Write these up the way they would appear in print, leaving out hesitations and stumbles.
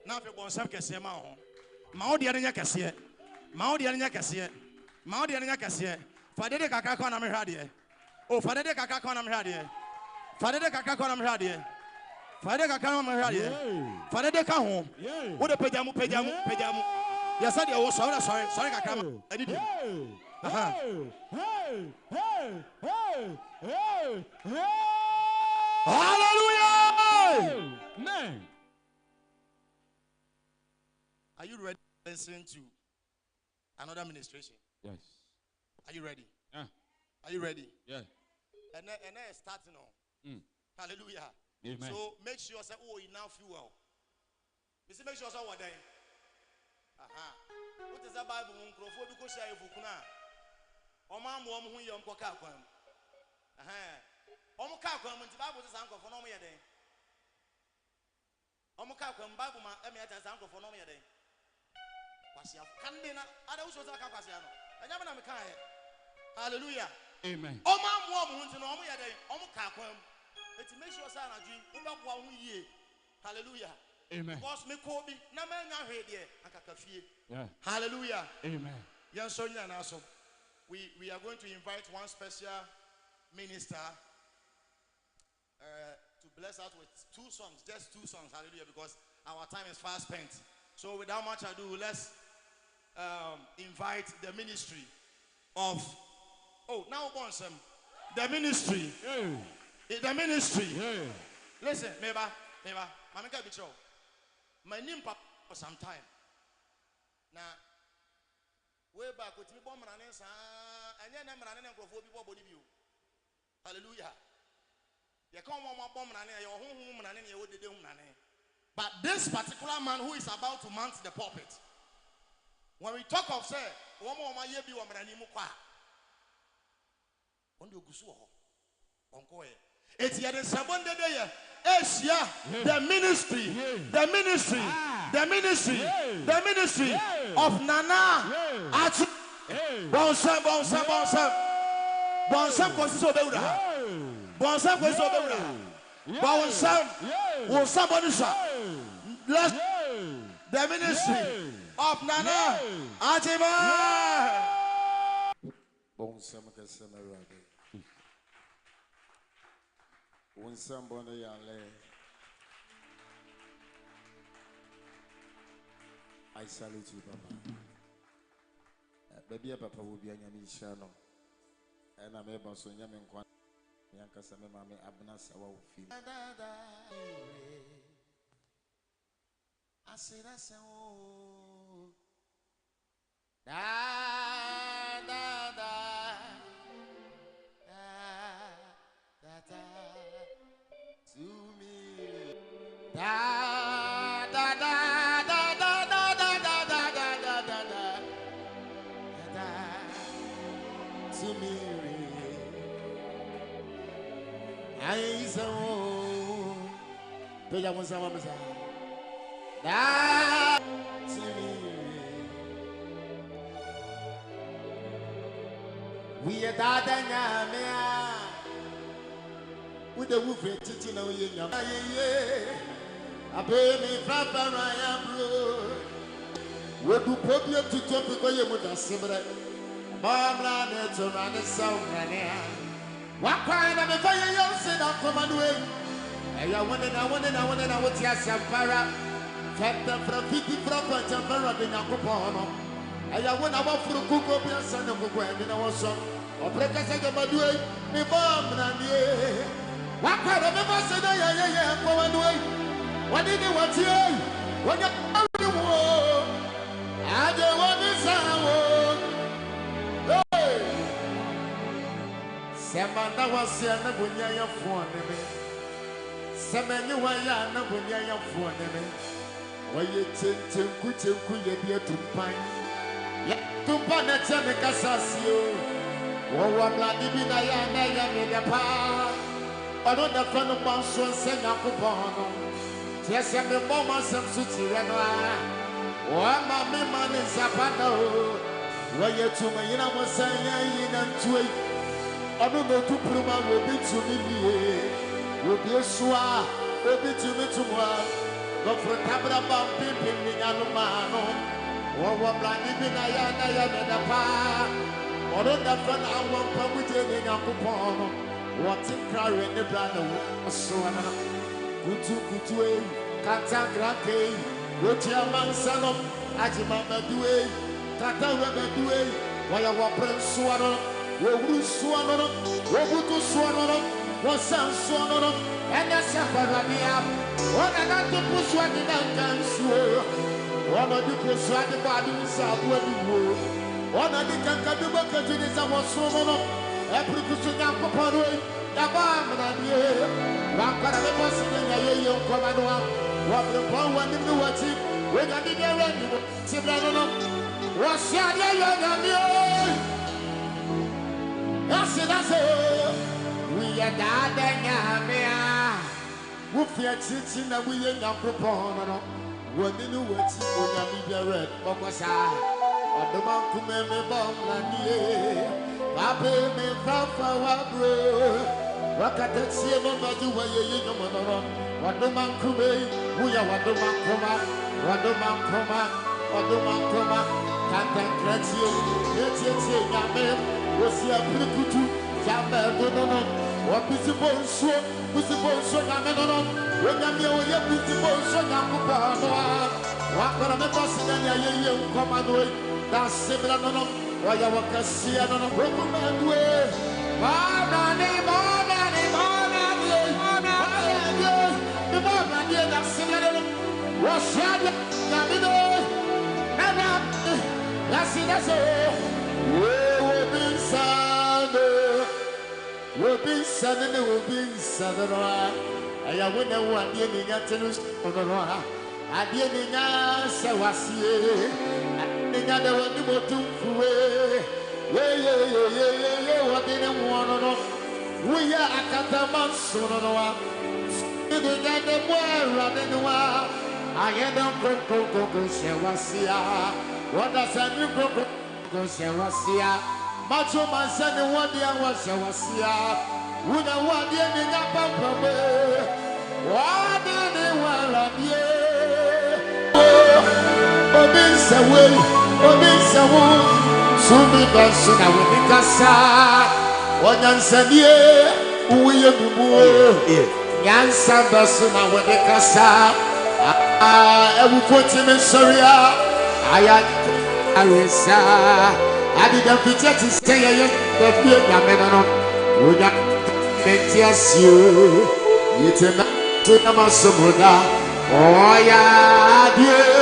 Now for one self kese ma ho. Ma odi anya kese. Ma odi anya kese. Ma odi anya kese. Fade de kakra kwa na me hwade. Oh, fade de kakra kwa na me hwade. Fade de kakra kwa na me hwade. Fade de kakra na me hwade. Fade de ka ho. Wo de pejamu. Yes, I was sorry, kakra. I did. Hallelujah! Amen. Are you ready to listen to another administration? Yes. Are you ready? Yeah. Are you ready? Yeah. And then it's starting on. Hallelujah. Amen. So make sure say, oh, you now feel well. You see, make sure say what then. What is that Bible? Microphone because share if you kuna. Oma mo hu yom ko ka kwam. Omo ka kwam nti Bible say sanko for no mo yeden. Omo ka kwam Bible ma e me ata sanko for no mo yeden. Kwasia kan de na ada wo so ka kwasia no. Anya me na me kan he. Hallelujah. Amen. Oma mo hu nti no mo yeden. Omo ka kwam. Eti make sure say na dwi wo ba boa hu yie. Hallelujah. Amen. Because me ko bi na me nya hwe de akakafie. Yeah. Hallelujah. Amen. Yan so nya na so. We are going to invite one special minister to bless us with 2 songs, just 2 songs, hallelujah, because our time is fast spent. So without much ado, let's invite the ministry of, the ministry. Yeah. The ministry. Yeah. Listen, Meba, Mamika Bicho, my name for some time. Now, way back with me bomb and hallelujah. You come on bomb and but this particular man who is about to mount the pulpit, when we talk of say one more my year be one it's yet a day. Asia, the ministry of Nana Atu Bonsam Kosiso Beuda. Bonsam Kosiso Beuda. Bonsam will somebody say, bless the ministry of Nana Atiba. Bonsam Kasamarade. Somebody I salute you, Papa. Baby, Papa will be a Yamishano, and I'm able to Yamin Kwan Yankasame Mame Abnas our feet. I said, I said, oh, to me, to me, I so Pela was our Messiah. To me, we are Dada with the wolf teaching away in your I pay me Papa Ryan Bro. We do probably to talk because you would have similar. Mamma, to run the sound. What kind of a fire you said, I'll come and wait. I want to say, Para. Captain from 50 proper Jamara in Yacopono. I want our fruit cook up your son of a in our son. Or break a second, but do it. Me bomb and ye. What kind of a person I go and wait? What did you want to hear? When you're war, I don't want to sound. Samantha was here, no one your phone. Samantha, why are no one your phone? Why you could be a to pine? Yet to Panachamic Assasio. Oh, I'm not even I am in the power. I don't have fun of Monson and send up upon them. Yes, I'm the moment some sushi and one mammy man is a panel. Why you to me, you know, was saying, and to it. I don't know to Puma will be to me, will be a soir, will be to me tomorrow. for Tabra Bumpy, Pinanumano, or what Blandi Binayana Yanapa, or the fun I want Pamutin in Akupono, what's in Kari in the brand so Kutu, Kata Grake, Rotia Mansano, Ajima Badue, Kata Rabadue, while I walk Swano, Wobu Swano, Wobutu Swano, Wasan Swano, and the Safarabia, one another push what the Duncan one of the push what the body is out where the world, one of the Kankaduka to this our Swano, every Kusuka Paparo, Yabam, one part of the person in a young Commodore, what the power in the watching, when I did a Tibrano, what's your young? That's it. We are dying. We fear teaching that we are not proponent. When you know what you are, be red. Bokasa, or the man who made me bomb and Papa me Papa Wabro. What at the same moment you were in your mother. What the man who made, we are what the man come what the man come what the man come can't catch you. Was here Prikutu, Jamba, or visible so, Yameno, when you're visible so, Yakupa, what I'm a boss and young commando, that's similar, or Yawakasia, no broken way. That's similar. Was here, Yamino, that's it. We'll be sudden, we'll be sudden. I wouldn't want you to get to lose. I didn't answer was here. I think I don't want to do what didn't want to know. We are a cataman soon. You didn't get the boy running wild. I had a go share was here. What does a new go? Goshawassia, Macho Mansan, one day I was Shawassia. Would I want the ending up on Papa? What did they want of you? Oh, this away, oh, this away. Soon be person, I will be Cassa. What answer, dear? We are the boy. Yansa person, I will be Cassa. I will put him in Syria. I didn't picture to stay the fear Yameno. Would I bet you? It's a man to the Masomoda. Oh, yeah, dear.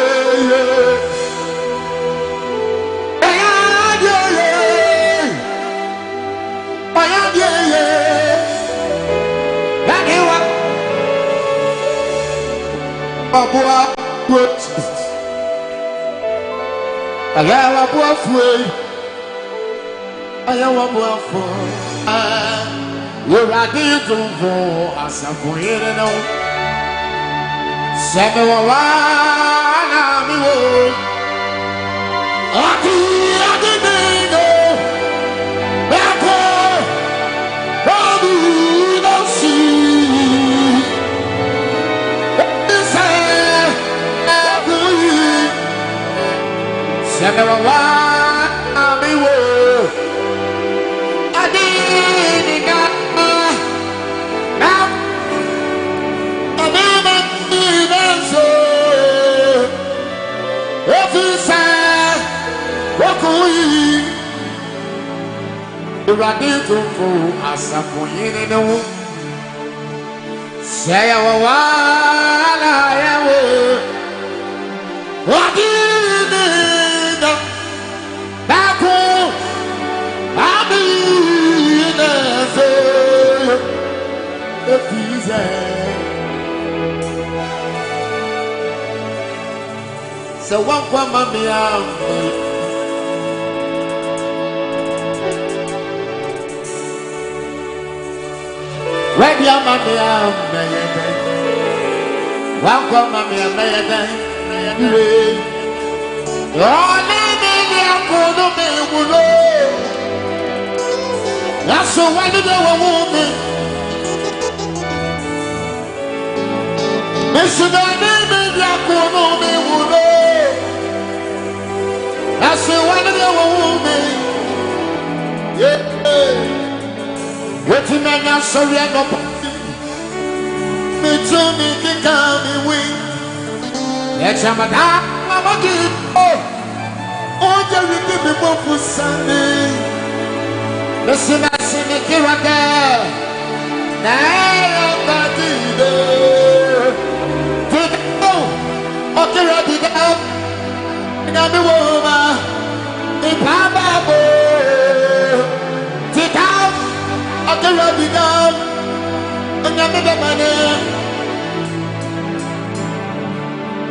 I am a boyfriend. I am a boyfriend. You're ready to go as a queen. Seven ready to go as a queen. Say, I am. What do you need? Back home, I'll be in the if he's so one for mommy. When your mommy, welcome, mommy, that's so why did you want me? Mr. Danny, What you mean, I'm sorry, I'm not. Me too, me can come me win. Let's have a dog, Mama Gid. Oh, Jerry, give me one for Sunday. Listen, I see me here again. Now, I'm okay, ready now. And I'm a woman. If I'm a boy, take out. Okay, ready now. And I'm a man.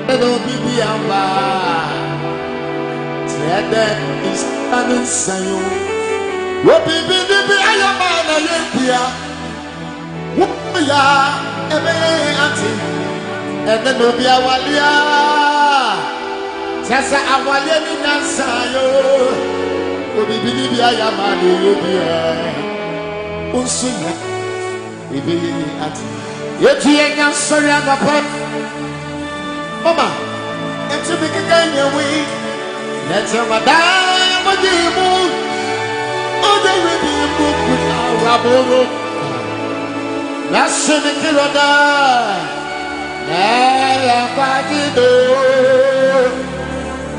And don't be the amber. Said that is an insane. What be the Ayamana? We are a man. And then no be a walia. Sasa awalia ni nansayo. Obi bibi ya mani obi e. Unsunya ibe ati. Yeti enya sorry agapon. Mama, enti bi kenya we. Let your madam modimu. Ode we bi mu kuta raboro. Last me kiroda. Hey, Padido,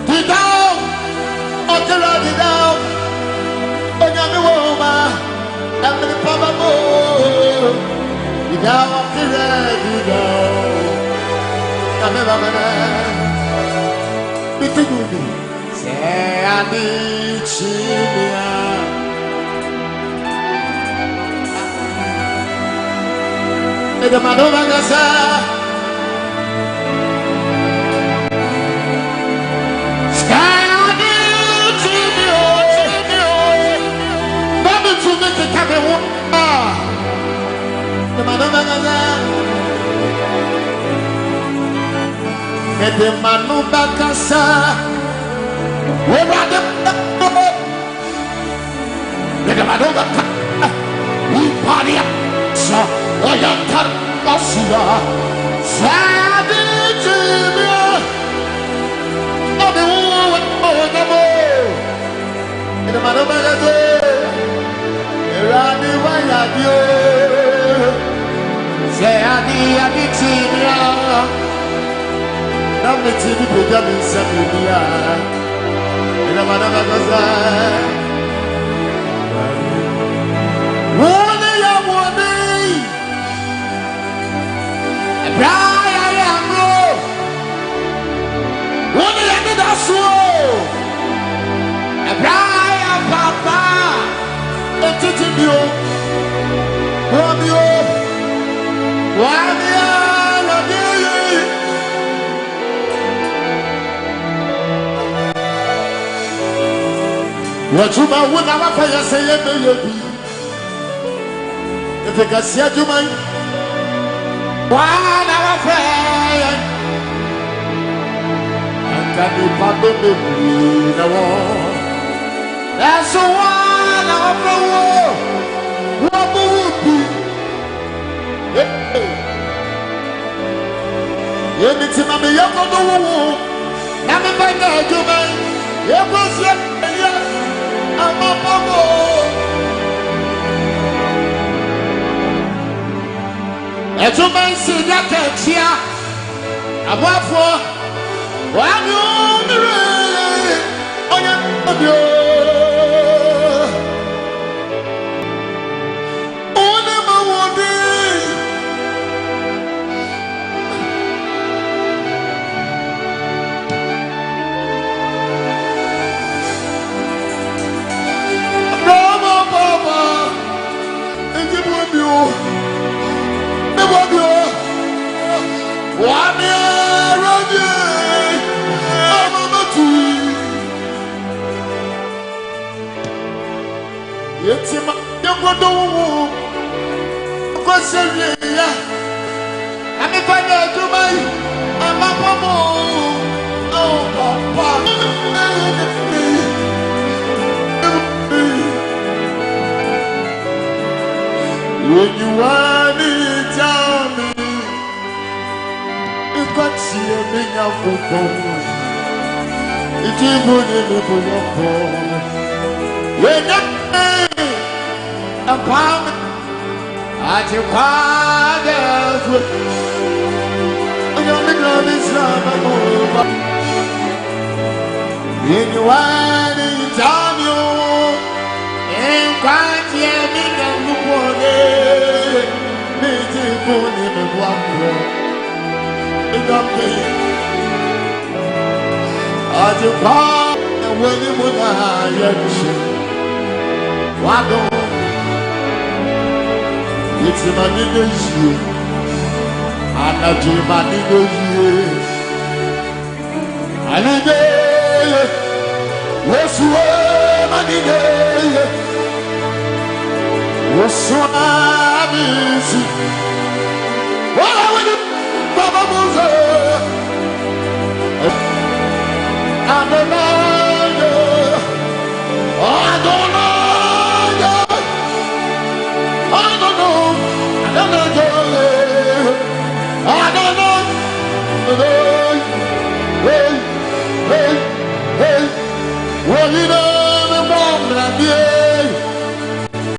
dig down, Otera, dig down, Onyami Woma, and the Pababo, dig down, dig down, Kamera, Bitugu, say, I need Chimia. The Madonna Gaza. The Manu Bakasa, where are the Manu Bakasa? We party up, so I am Tarasura, Sadie, not the one, the Manu Bakasa, Rani Wayadio, say Adi, I'm the TV program in Sabia. And I'm another Gaza. One day, a bright am low. One day I did a slow. A bright papa. A titibio. Romeo. Romeo. What you want when I say, if you can see you, man, one hour friend, and can you pardon me? That's the one hour for war. What would be? You need to be young on the wall. Now, if I know you, man, you was yet. I'm a bubble. As you may see that here, I'm up for one on your it's my young one. Question, I'm if I know to my, I'm a bubble. Oh, Papa. When you want it, tell me. If I see a thing of football, it's even in the football. When I'm a palm, At your father's in your middle is over. In your wedding time, you and quite yet make a look for it. Native for him one in the pain. At your father, when you would have what it's a manigation, and a dream. And a day was one day was so easy. What I would Baba Moses and the night. I don't know. Hey, well, you know.